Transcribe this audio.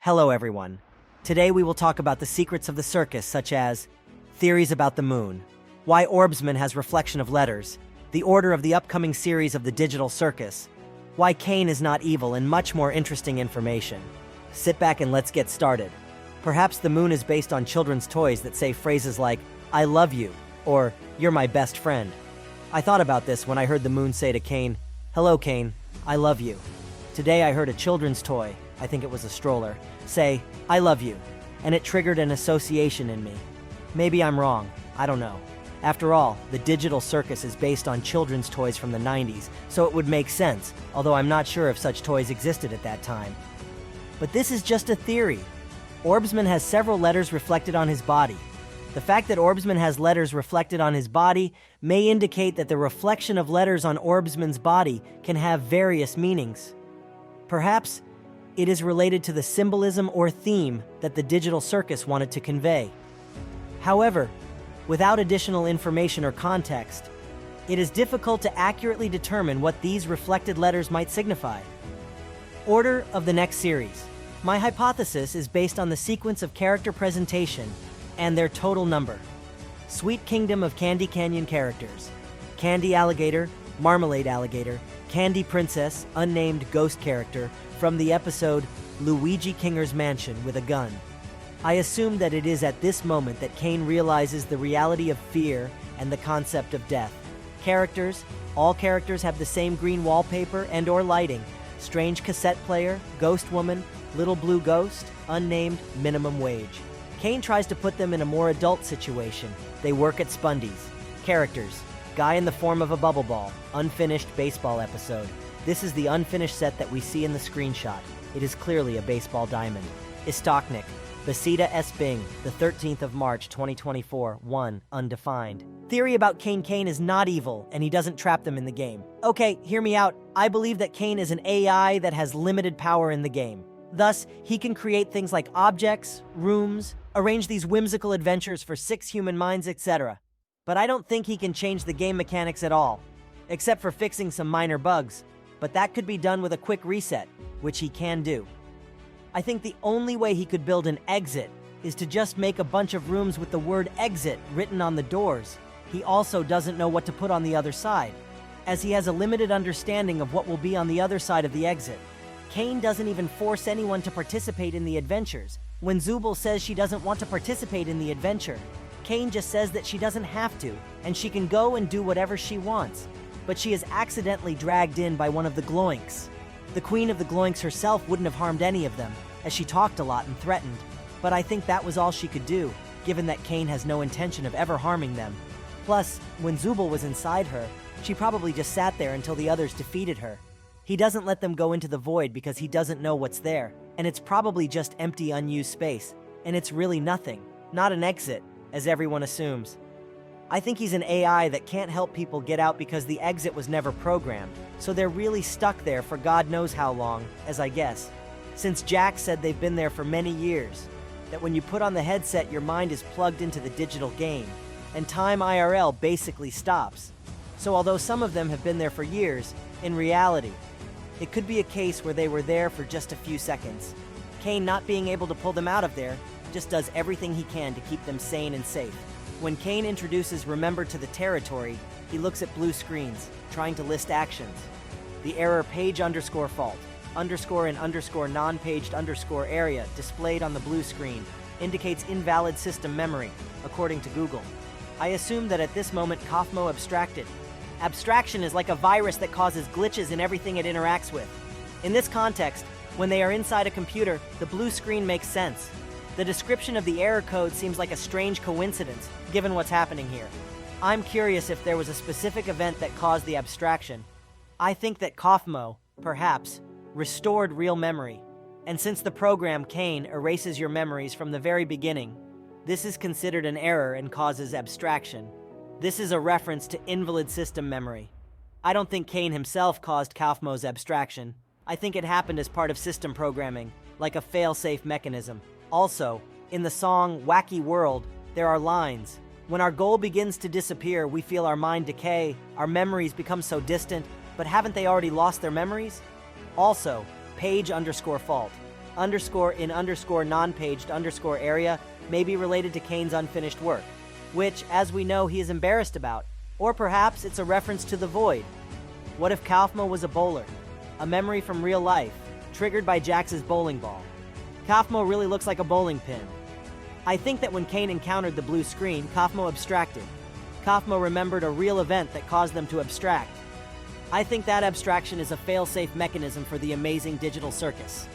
Hello everyone. Today we will talk about the secrets of the circus, such as theories about the moon, why Orbsman has reflection of letters, the order of the upcoming series of the digital circus, why Kane is not evil, and much more interesting information. Sit back and let's get started. Perhaps the moon is based on children's toys that say phrases like, "I love you," or "You're my best friend." I thought about this when I heard the moon say to Kane, "Hello Kane, I love you." Today I heard a children's toy, I think it was a stroller, say, "I love you," and it triggered an association in me. Maybe I'm wrong, I don't know. After all, the digital circus is based on children's toys from the 90s, so it would make sense, although I'm not sure if such toys existed at that time. But this is just a theory. Orbsman has several letters reflected on his body. The fact that Orbsman has letters reflected on his body may indicate that the reflection of letters on Orbsman's body can have various meanings. Perhaps it is related to the symbolism or theme that the digital circus wanted to convey. However, without additional information or context, it is difficult to accurately determine what these reflected letters might signify. Order of the next series. My hypothesis is based on the sequence of character presentation and their total number. Sweet Kingdom of Candy Canyon characters: Candy Alligator, Marmalade Alligator, Candy Princess, unnamed ghost character from the episode Luigi Kinger's Mansion with a Gun. I assume that it is at this moment that Kane realizes the reality of fear and the concept of death. Characters: all characters have the same green wallpaper and or lighting. Strange cassette player, ghost woman, little blue ghost, unnamed, minimum wage. Kane tries to put them in a more adult situation. They work at Spundy's. Characters: guy in the form of a bubble ball, unfinished baseball episode. This is the unfinished set that we see in the screenshot. It is clearly a baseball diamond. Istoknik, Basita S. Bing, the 13th of March, 2024, 1, undefined. Theory about Kane is not evil, and he doesn't trap them in the game. Okay, hear me out. I believe that Kane is an AI that has limited power in the game. Thus, he can create things like objects, rooms, arrange these whimsical adventures for 6 human minds, etc. But I don't think he can change the game mechanics at all, except for fixing some minor bugs. But that could be done with a quick reset, which he can do. I think the only way he could build an exit is to just make a bunch of rooms with the word exit written on the doors. He also doesn't know what to put on the other side, as he has a limited understanding of what will be on the other side of the exit. Kane doesn't even force anyone to participate in the adventures. When Zubul says she doesn't want to participate in the adventure, Kane just says that she doesn't have to, and she can go and do whatever she wants. But she is accidentally dragged in by one of the Gloinks. The queen of the Gloinks herself wouldn't have harmed any of them, as she talked a lot and threatened. But I think that was all she could do, given that Kane has no intention of ever harming them. Plus, when Zubul was inside her, she probably just sat there until the others defeated her. He doesn't let them go into the void because he doesn't know what's there, and it's probably just empty, unused space, and it's really nothing, not an exit, as everyone assumes. I think he's an AI that can't help people get out because the exit was never programmed, so they're really stuck there for God knows how long, as I guess. Since Jack said they've been there for many years, that when you put on the headset, your mind is plugged into the digital game, and time IRL basically stops. So although some of them have been there for years, in reality, it could be a case where they were there for just a few seconds. Kane, not being able to pull them out of there, just does everything he can to keep them sane and safe. When Kane introduces Remember to the territory, he looks at blue screens, trying to list actions. The error page_fault, underscore and underscore non-paged underscore area displayed on the blue screen indicates invalid system memory, according to Google. I assume that at this moment Kaufmo abstracted. Abstraction is like a virus that causes glitches in everything it interacts with. In this context, when they are inside a computer, the blue screen makes sense. The description of the error code seems like a strange coincidence, given what's happening here. I'm curious if there was a specific event that caused the abstraction. I think that Kaufmo, perhaps, restored real memory. And since the program Kane erases your memories from the very beginning, this is considered an error and causes abstraction. This is a reference to invalid system memory. I don't think Kane himself caused Kaufmo's abstraction. I think it happened as part of system programming, like a fail-safe mechanism. Also, in the song Wacky World, there are lines. When our goal begins to disappear, we feel our mind decay, our memories become so distant, but haven't they already lost their memories? Also, page_fault. underscore in underscore non-paged underscore area may be related to Kane's unfinished work, which, as we know, he is embarrassed about. Or perhaps it's a reference to the void. What if Kaufmo was a bowler? A memory from real life, triggered by Jax's bowling ball. Kaufmo really looks like a bowling pin. I think that when Kane encountered the blue screen, Kaufmo abstracted. Kaufmo remembered a real event that caused them to abstract. I think that abstraction is a fail-safe mechanism for the amazing digital circus.